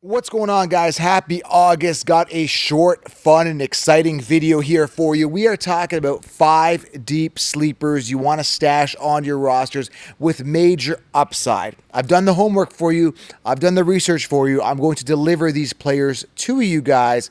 What's going on, guys? Happy August. Got a short, fun, and exciting video here for you. We are talking about 5 deep sleepers you want to stash on your rosters with major upside. I've done the homework for you. I've done the research for you. I'm going to deliver these players to you guys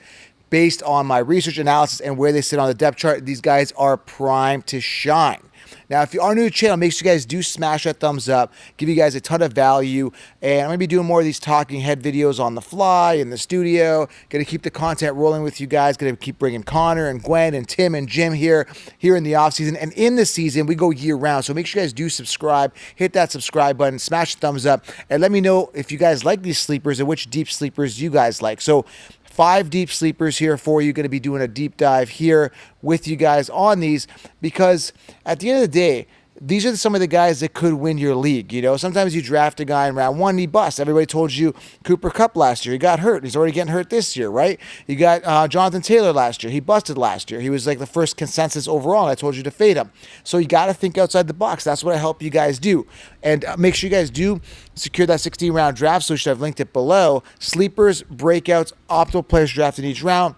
based on my research analysis and where they sit on the depth chart. These guys are primed to shine. Now, if you are new to the channel, make sure you guys do smash that thumbs up, give you guys a ton of value, and I'm going to be doing more of these talking head videos on the fly, in the studio, going to keep the content rolling with you guys, going to keep bringing Connor and Gwen and Tim and Jim here in the off season, and in the season, we go year round, so make sure you guys do subscribe, hit that subscribe button, smash the thumbs up, and let me know if you guys like these sleepers and which deep sleepers you guys like. So 5 deep sleepers here for you. Going to be doing a deep dive here with you guys on these because at the end of the day, these are some of the guys that could win your league. You know, sometimes you draft a guy in round 1 and he busts. Everybody told you Cooper Kupp last year. He got hurt. He's already getting hurt this year, right? You got Jonathan Taylor last year. He busted last year. He was like the first consensus overall, and I told you to fade him. So you got to think outside the box. That's what I help you guys do. And make sure you guys do secure that 16-round draft solution. I've linked it below. Sleepers, breakouts, optimal players drafted in each round.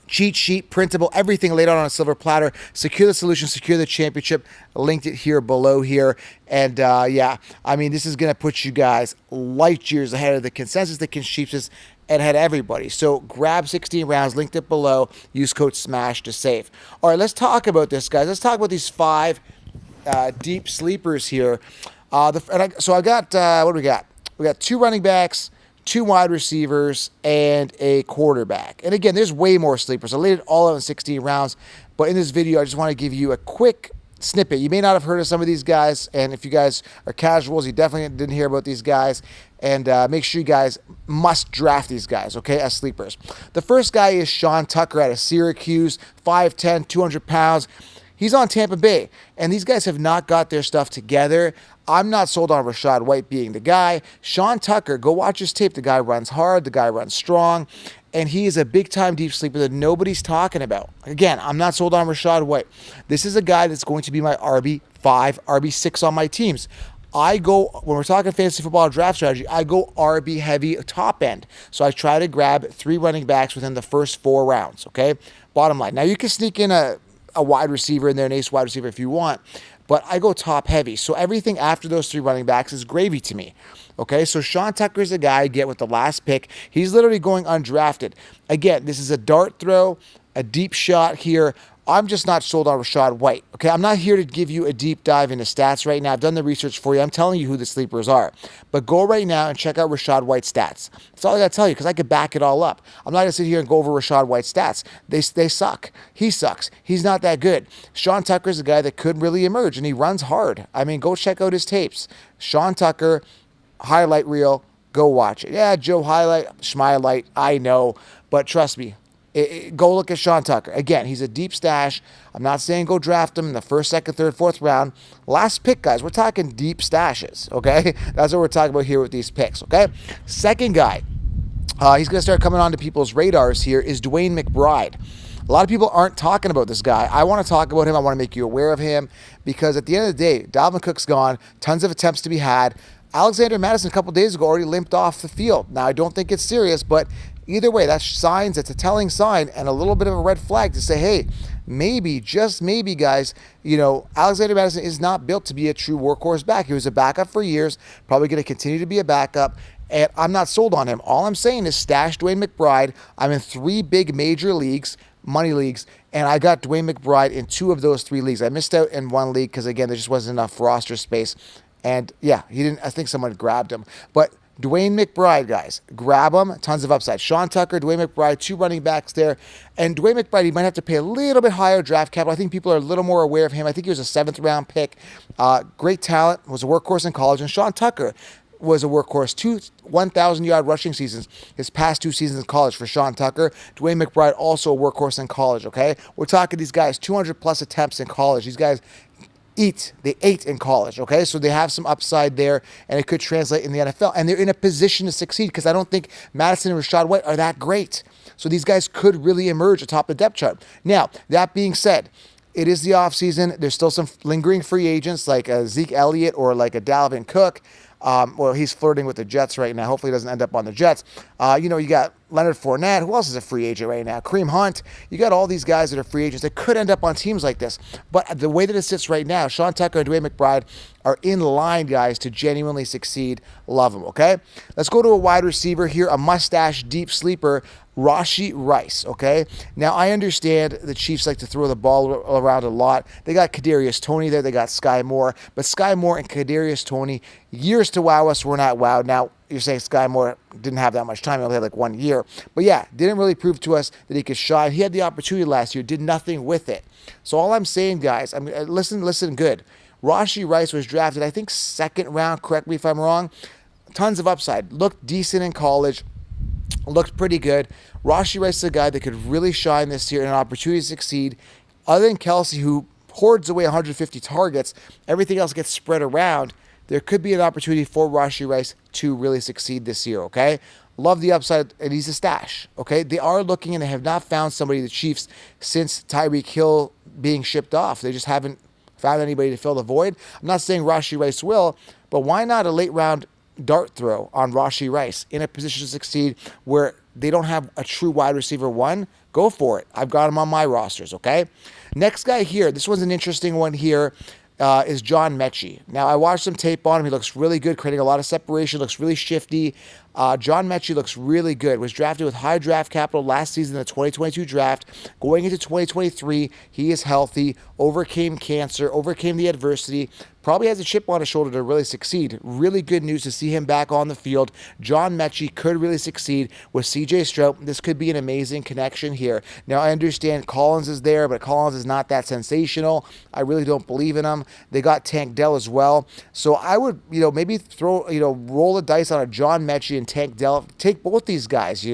Cheat sheet, printable, everything laid out on a silver platter. Secure the solution, secure the championship. Linked it here below here. And yeah, I mean, this is going to put you guys light years ahead of the consensus, the consensus, and ahead of everybody. So grab 16 rounds, linked it below. Use code SMASH to save. All right, let's talk about this, guys. Let's talk about these 5 deep sleepers here. So I got, what do we got? We got 2 running backs, 2 wide receivers, and a quarterback. And again, there's way more sleepers. I laid it all out in 16 rounds, but in this video, I just want to give you a quick snippet. You may not have heard of some of these guys, and if you guys are casuals, you definitely didn't hear about these guys, and make sure you guys must draft these guys, okay, as sleepers. The first guy is Sean Tucker out of Syracuse, 5'10", 200 pounds. He's on Tampa Bay, and these guys have not got their stuff together. I'm not sold on Rachaad White being the guy. Sean Tucker, go watch his tape. The guy runs hard. The guy runs strong. And he is a big-time deep sleeper that nobody's talking about. Again, I'm not sold on Rachaad White. This is a guy that's going to be my RB5, RB6 on my teams. I go, when we're talking fantasy football draft strategy, I go RB heavy top end. So I try to grab 3 running backs within the first 4 rounds, okay? Bottom line. Now, you can sneak in a wide receiver in there, an ace wide receiver if you want, but I go top heavy. So everything after those 3 running backs is gravy to me. Okay, so Sean Tucker is the guy I get with the last pick. He's literally going undrafted. Again, this is a dart throw, a deep shot here. I'm just not sold on Rachaad White. Okay, I'm not here to give you a deep dive into stats right now. I've done the research for you. I'm telling you who the sleepers are. But go right now and check out Rachaad White's stats. That's all I got to tell you because I could back it all up. I'm not going to sit here and go over Rachaad White's stats. They suck. He sucks. He's not that good. Sean Tucker's a guy that could really emerge, and he runs hard. I mean, go check out his tapes. Sean Tucker, highlight reel, go watch it. Yeah, Joe highlight, Schmilight, I know. But trust me, go look at Sean Tucker. Again, he's a deep stash. I'm not saying go draft him in the 1st, 2nd, 3rd, 4th round. Last pick, guys. We're talking deep stashes, okay? That's what we're talking about here with these picks, okay? Second guy, he's going to start coming onto people's radars here, is DeWayne McBride. A lot of people aren't talking about this guy. I want to talk about him. I want to make you aware of him because at the end of the day, Dalvin Cook's gone. Tons of attempts to be had. Alexander Madison a couple days ago already limped off the field. Now, I don't think it's serious, but either way, that's signs. It's a telling sign and a little bit of a red flag to say, hey, maybe, just maybe, guys, you know, Alexander Madison is not built to be a true workhorse back. He was a backup for years, probably going to continue to be a backup, and I'm not sold on him. All I'm saying is stash DeWayne McBride. I'm in 3 big major leagues, money leagues, and I got DeWayne McBride in 2 of those 3 leagues. I missed out in 1 league because, again, there just wasn't enough roster space. And yeah, he didn't. I think someone grabbed him. But DeWayne McBride, guys, grab him. Tons of upside. Sean Tucker, DeWayne McBride, 2 running backs there. And DeWayne McBride, he might have to pay a little bit higher draft capital. I think people are a little more aware of him. I think he was a 7th round pick. Great talent, was a workhorse in college. And Sean Tucker was a workhorse. 2 1,000-yard rushing seasons his past 2 seasons in college for Sean Tucker. DeWayne McBride, also a workhorse in college, okay? We're talking these guys, 200-plus attempts in college. These guys they ate in college, okay? So they have some upside there, and it could translate in the NFL. And they're in a position to succeed because I don't think Madison and Rachaad White are that great. So these guys could really emerge atop the depth chart. Now, that being said, it is the offseason. There's still some lingering free agents like Zeke Elliott or like a Dalvin Cook. Well, he's flirting with the Jets right now. Hopefully he doesn't end up on the Jets. You got Leonard Fournette. Who else is a free agent right now? Kareem Hunt. You got all these guys that are free agents that could end up on teams like this. But the way that it sits right now, Sean Tucker and DeWayne McBride are in line, guys, to genuinely succeed. Love them, okay? Let's go to a wide receiver here, a mustache deep sleeper, Rashee Rice, okay? Now, I understand the Chiefs like to throw the ball around a lot. They got Kadarius Toney there. They got Sky Moore. But Sky Moore and Kadarius Toney, years to wow us, were not wowed. Now, you're saying Sky Moore didn't have that much time. He only had like 1 year. But yeah, didn't really prove to us that he could shine. He had the opportunity last year, did nothing with it. So all I'm saying, guys, listen good. Rashee Rice was drafted, I think, second round. Correct me if I'm wrong. Tons of upside. Looked decent in college. Looked pretty good. Rashee Rice is a guy that could really shine this year and an opportunity to succeed. Other than Kelsey, who hoards away 150 targets, everything else gets spread around. There could be an opportunity for Rashee Rice to really succeed this year, okay? Love the upside, and he's a stash, okay? They are looking, and they have not found somebody, the Chiefs, since Tyreek Hill being shipped off. They just haven't found anybody to fill the void. I'm not saying Rashee Rice will, but why not a late-round dart throw on Rashee Rice in a position to succeed where they don't have a true wide receiver one? Go for it. I've got him on my rosters, okay? Next guy here, this one's an interesting one here, is John Mechie. Now, I watched some tape on him. He looks really good, creating a lot of separation, looks really shifty. John Mechie looks really good. Was drafted with high draft capital last season in the 2022 draft. Going into 2023, he is healthy, overcame cancer, overcame the adversity, probably has a chip on his shoulder to really succeed. Really good news to see him back on the field. John Mechie could really succeed with CJ Stroud. This could be an amazing connection here. Now, I understand Collins is there, but Collins is not that sensational. I really don't believe in him. They got Tank Dell as well. So I would, maybe roll the dice on a John Mechie and Tank Dell. Take both these guys,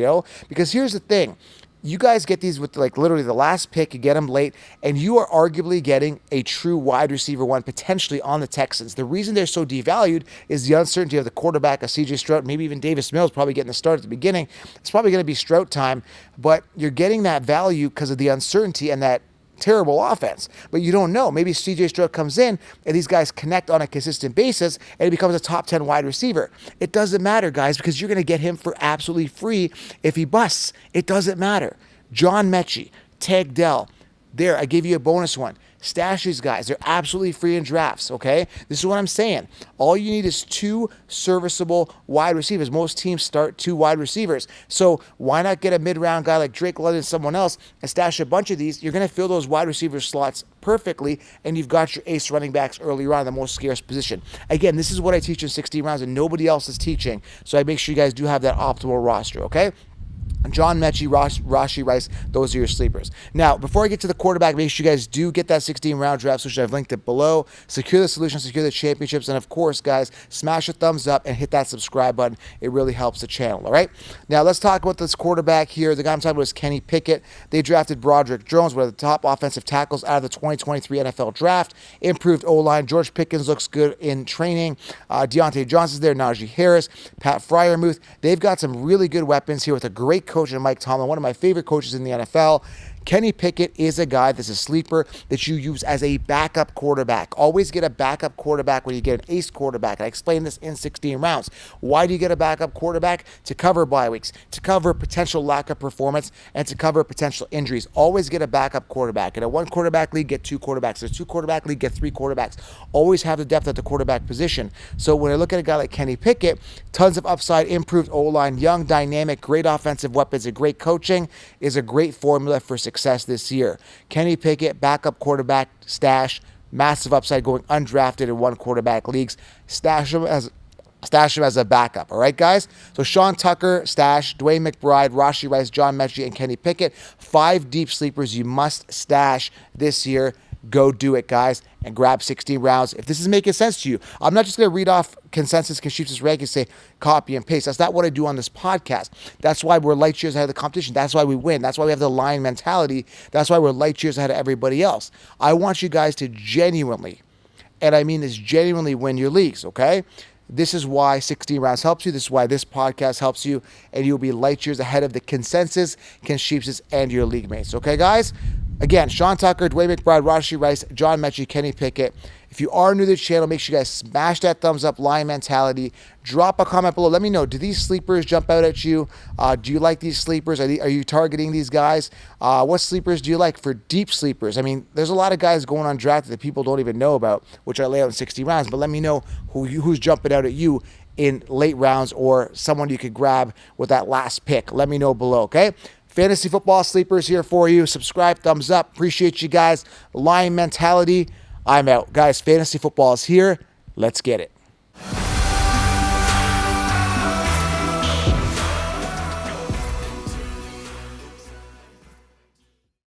because here's the thing. You guys get these with literally the last pick. You get them late, and you are arguably getting a true wide receiver one potentially on the Texans. The reason they're so devalued is the uncertainty of the quarterback, of CJ Stroud, maybe even Davis Mills probably getting the start at the beginning. It's probably going to be Stroud time, but you're getting that value because of the uncertainty and that terrible offense. But you don't know. Maybe CJ Stroud comes in and these guys connect on a consistent basis and he becomes a top 10 wide receiver. It doesn't matter, guys, because you're going to get him for absolutely free if he busts. It doesn't matter. John Mechie, Tank Dell. There, I gave you a bonus one. Stash these guys. They're absolutely free in drafts, okay? This is what I'm saying. All you need is two serviceable wide receivers. Most teams start two wide receivers. So why not get a mid-round guy like Drake London, someone else, and stash a bunch of these? You're going to fill those wide receiver slots perfectly, and you've got your ace running backs earlier on, the most scarce position. Again, this is what I teach in 16 rounds, and nobody else is teaching. So I make sure you guys do have that optimal roster, okay? John Mechie, Rashee Rice, those are your sleepers. Now, before I get to the quarterback, make sure you guys do get that 16-round draft solution. I've linked it below. Secure the solution, secure the championships, and of course, guys, smash a thumbs up and hit that subscribe button. It really helps the channel, all right? Now, let's talk about this quarterback here. The guy I'm talking about is Kenny Pickett. They drafted Broderick Jones, one of the top offensive tackles out of the 2023 NFL draft. Improved O-line. George Pickens looks good in training. Deontay Johnson's there. Najee Harris. Pat Freiermuth. They've got some really good weapons here with a great coach and Mike Tomlin, one of my favorite coaches in the NFL. Kenny Pickett is a guy that's a sleeper that you use as a backup quarterback. Always get a backup quarterback when you get an ace quarterback. I explained this in 16 rounds. Why do you get a backup quarterback? To cover bye weeks, to cover potential lack of performance, and to cover potential injuries. Always get a backup quarterback. In a one quarterback league, get two quarterbacks. In a two quarterback league, get three quarterbacks. Always have the depth at the quarterback position. So when I look at a guy like Kenny Pickett, tons of upside, improved O-line, young, dynamic, great offensive weapons, and great coaching is a great formula for success this year. Kenny Pickett, backup quarterback, stash, massive upside going undrafted in one quarterback leagues. Stash him as a backup. All right, guys? So Sean Tucker, stash, DeWayne McBride, Rashee Rice, John Mechie, and Kenny Pickett. 5 deep sleepers you must stash this year. Go do it, guys, and grab 16 rounds. If this is making sense to you, I'm not just going to read off consensus, consensus rankings, and say copy and paste. That's not what I do on this podcast. That's why we're light years ahead of the competition. That's why we win. That's why we have the lion mentality. That's why we're light years ahead of everybody else. I want you guys to genuinely, and I mean this genuinely, win your leagues, okay? This is why 16 rounds helps you. This is why this podcast helps you, and you'll be light years ahead of the consensus, and your league mates. Okay, guys? Again, Sean Tucker, Dwayne McBride, Rashee Rice, John Mechie, Kenny Pickett. If you are new to the channel, make sure you guys smash that thumbs up, Lion mentality. Drop a comment below. Let me know, do these sleepers jump out at you? Do you like these sleepers? Are you targeting these guys? What sleepers do you like for deep sleepers? I mean, there's a lot of guys going undrafted that people don't even know about, which I lay out in 60 rounds, but let me know who's jumping out at you in late rounds or someone you could grab with that last pick. Let me know below, okay? Fantasy football sleepers here for you. Subscribe, thumbs up. Appreciate you guys. Lion mentality. I'm out. Guys, fantasy football is here. Let's get it.